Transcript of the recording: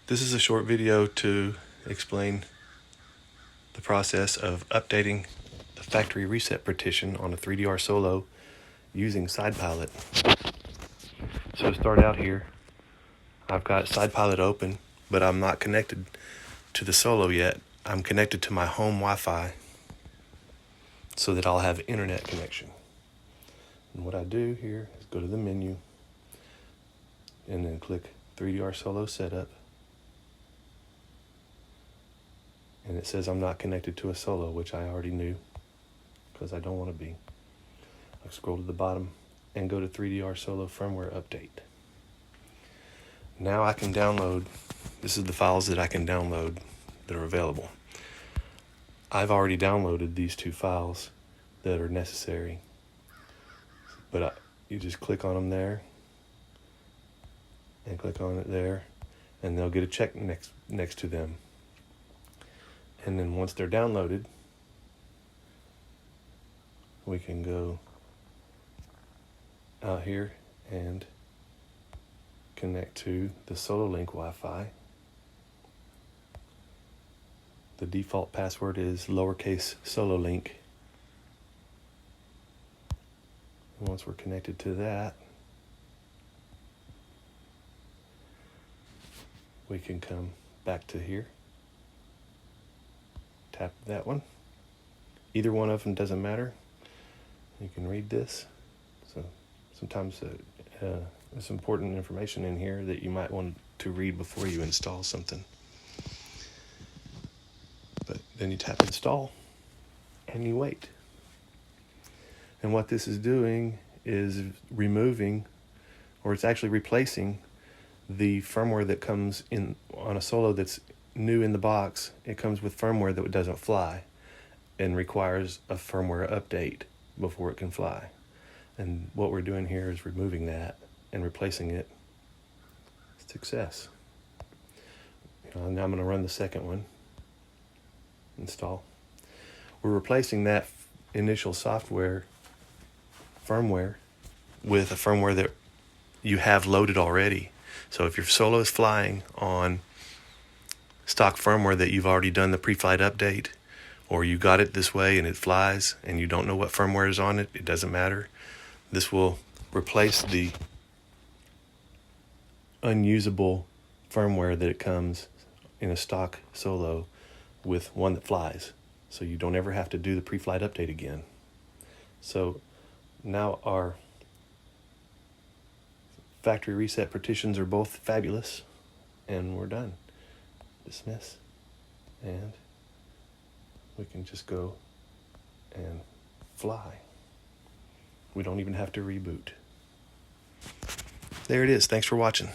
This is a short video to explain the process of updating the factory reset partition on a 3DR Solo using SidePilot. So to start out here, I've got SidePilot open, but I'm not connected to the Solo yet. I'm connected to my home Wi-Fi so that I'll have internet connection. And what I do here is go to the menu and then click 3DR Solo Setup. And it says I'm not connected to a Solo, which I already knew because I don't want to be. I scroll to the bottom and go to 3DR Solo firmware update. Now I can download, this is the files that I can download that are available. I've already downloaded these two files that are necessary, but you just click on them there and click on it there, and they'll get a check next to them. And then once they're downloaded, we can go out here and connect to the SoloLink Wi-Fi. The default password is lowercase SoloLink. And once we're connected to that, we can come back to here. Tap that one. Either one of them doesn't matter. You can read this. So sometimes there's important information in here that you might want to read before you install something. But then you tap install and you wait. And what this is doing is removing, or it's actually replacing, the firmware that comes in on a Solo that's new in the box. It comes with firmware that doesn't fly and requires a firmware update before it can fly. And what we're doing here is removing that and replacing it. Success. Now I'm going to run the second one. Install. We're replacing that initial firmware with a firmware that you have loaded already. So if your Solo is flying on stock firmware that you've already done the pre-flight update, or you got it this way and it flies and you don't know what firmware is on it, it doesn't matter. This will replace the unusable firmware that it comes in a stock Solo with one that flies, so you don't ever have to do the pre-flight update again. So now our factory reset partitions are both fabulous, and we're done. Dismiss, and we can just go and fly. We don't even have to reboot. There it is. Thanks for watching.